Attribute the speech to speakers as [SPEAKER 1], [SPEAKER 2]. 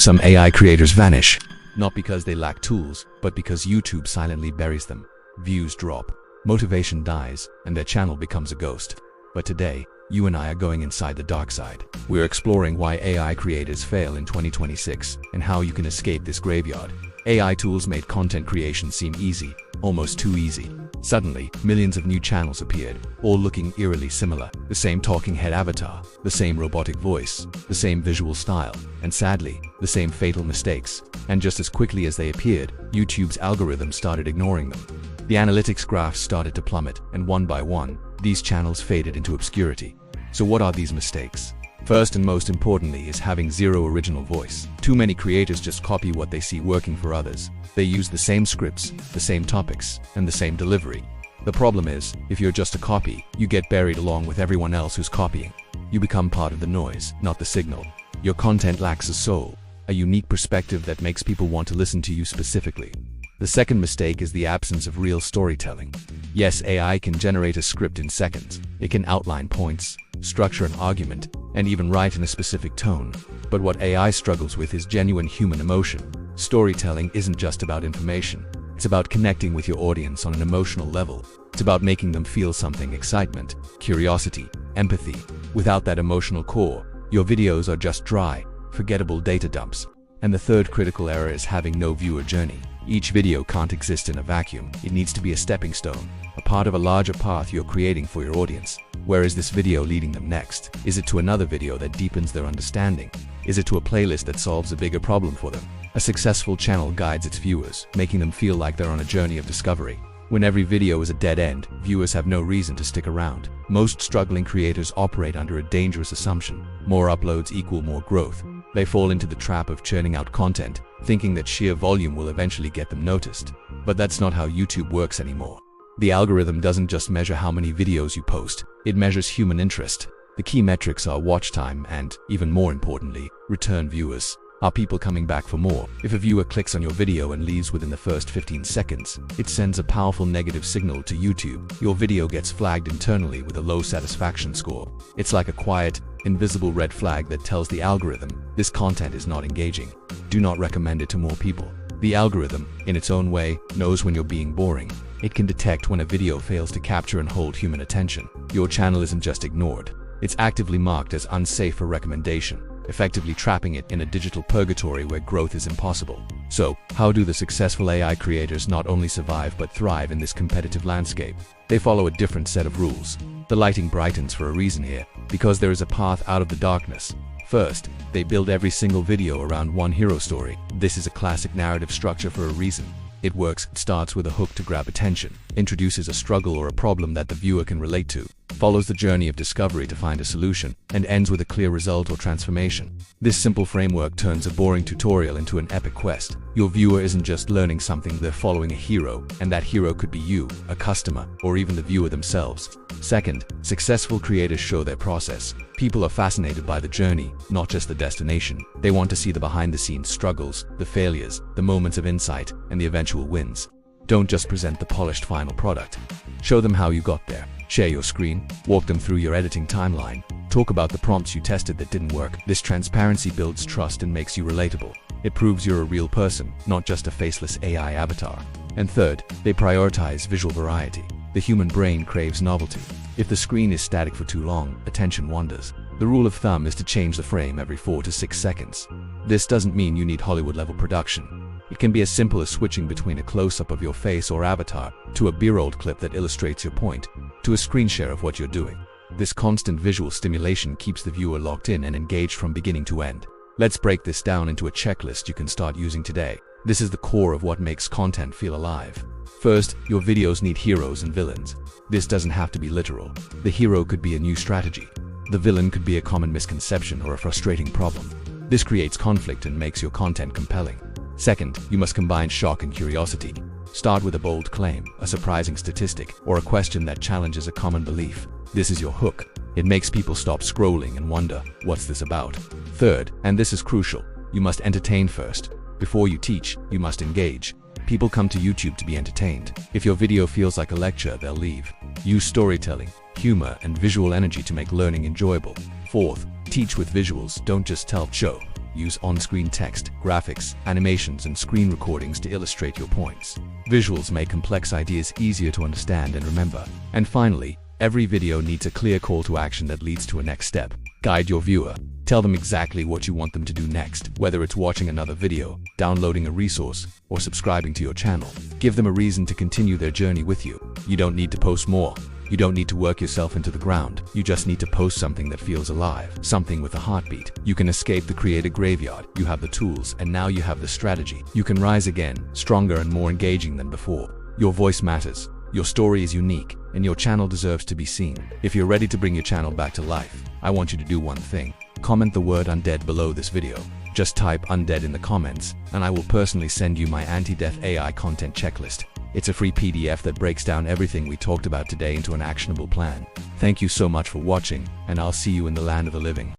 [SPEAKER 1] Some AI creators vanish, not because they lack tools, but because YouTube silently buries them. Views drop, motivation dies, and their channel becomes a ghost. But today, you and I are going inside the dark side. We're exploring why AI creators fail in 2026 and how you can escape this graveyard. AI tools made content creation seem easy, almost too easy. Suddenly, millions of new channels appeared, all looking eerily similar. The same talking head avatar, the same robotic voice, the same visual style, and sadly, the same fatal mistakes. And just as quickly as they appeared, YouTube's algorithm started ignoring them. The analytics graphs started to plummet, and one by one, these channels faded into obscurity. So what are these mistakes? First and most importantly is having zero original voice. Too many creators just copy what they see working for others. They use the same scripts, the same topics, and the same delivery. The problem is, if you're just a copy, you get buried along with everyone else who's copying. You become part of the noise, not the signal. Your content lacks a soul, a unique perspective that makes people want to listen to you specifically. The second mistake is the absence of real storytelling. Yes, AI can generate a script in seconds. It can outline points, structure an argument, and even write in a specific tone. But what AI struggles with is genuine human emotion. Storytelling isn't just about information. It's about connecting with your audience on an emotional level. It's about making them feel something: excitement, curiosity, empathy. Without that emotional core, your videos are just dry, forgettable data dumps. And the third critical error is having no viewer journey. Each video can't exist in a vacuum. It needs to be a stepping stone, a part of a larger path you're creating for your audience. Where is this video leading them next? Is it to another video that deepens their understanding? Is it to a playlist that solves a bigger problem for them? A successful channel guides its viewers, making them feel like they're on a journey of discovery. When every video is a dead end, viewers have no reason to stick around. Most struggling creators operate under a dangerous assumption: more uploads equal more growth. They fall into the trap of churning out content, thinking that sheer volume will eventually get them noticed. But that's not how YouTube works anymore. The algorithm doesn't just measure how many videos you post, it measures human interest. The key metrics are watch time and, even more importantly, return viewers. Are people coming back for more? If a viewer clicks on your video and leaves within the first 15 seconds, it sends a powerful negative signal to YouTube. Your video gets flagged internally with a low satisfaction score. It's like a quiet, invisible red flag that tells the algorithm, this content is not engaging. Do not recommend it to more people. The algorithm, in its own way, knows when you're being boring. It can detect when a video fails to capture and hold human attention. Your channel isn't just ignored. It's actively marked as unsafe for recommendation, effectively trapping it in a digital purgatory where growth is impossible. So, how do the successful AI creators not only survive but thrive in this competitive landscape? They follow a different set of rules. The lighting brightens for a reason here, because there is a path out of the darkness. First, they build every single video around one hero story. This is a classic narrative structure for a reason. It works. It starts with a hook to grab attention, introduces a struggle or a problem that the viewer can relate to, follows the journey of discovery to find a solution, and ends with a clear result or transformation. This simple framework turns a boring tutorial into an epic quest. Your viewer isn't just learning something, they're following a hero, and that hero could be you, a customer, or even the viewer themselves. Second, successful creators show their process. People are fascinated by the journey, not just the destination. They want to see the behind-the-scenes struggles, the failures, the moments of insight, and the eventual wins. Don't just present the polished final product. Show them how you got there. Share your screen, walk them through your editing timeline, talk about the prompts you tested that didn't work. This transparency builds trust and makes you relatable. It proves you're a real person, not just a faceless AI avatar. And third, they prioritize visual variety. The human brain craves novelty. If the screen is static for too long, attention wanders. The rule of thumb is to change the frame every 4 to 6 seconds. This doesn't mean you need Hollywood-level production. It can be as simple as switching between a close-up of your face or avatar, to a B-roll clip that illustrates your point, to a screen share of what you're doing. This constant visual stimulation keeps the viewer locked in and engaged from beginning to end. Let's break this down into a checklist you can start using today. This is the core of what makes content feel alive. First, your videos need heroes and villains. This doesn't have to be literal. The hero could be a new strategy. The villain could be a common misconception or a frustrating problem. This creates conflict and makes your content compelling. Second, you must combine shock and curiosity. Start with a bold claim, a surprising statistic, or a question that challenges a common belief. This is your hook. It makes people stop scrolling and wonder, what's this about? Third, and this is crucial, you must entertain first. Before you teach, you must engage. People come to YouTube to be entertained. If your video feels like a lecture, they'll leave. Use storytelling, humor, and visual energy to make learning enjoyable. Fourth, teach with visuals, don't just tell, show. Use on-screen text, graphics, animations, and screen recordings to illustrate your points. Visuals make complex ideas easier to understand and remember. And finally, every video needs a clear call to action that leads to a next step. Guide your viewer. Tell them exactly what you want them to do next, whether it's watching another video, downloading a resource, or subscribing to your channel. Give them a reason to continue their journey with you. You don't need to post more. You don't need to work yourself into the ground. You just need to post something that feels alive, something with a heartbeat. You can escape the creator graveyard. You have the tools, and now you have the strategy. You can rise again, stronger and more engaging than before. Your voice matters. Your story is unique, and your channel deserves to be seen. If you're ready to bring your channel back to life, I want you to do one thing. Comment the word UNDEAD below this video. Just type UNDEAD in the comments, and I will personally send you my anti-death AI content checklist. It's a free PDF that breaks down everything we talked about today into an actionable plan. Thank you so much for watching, and I'll see you in the land of the living.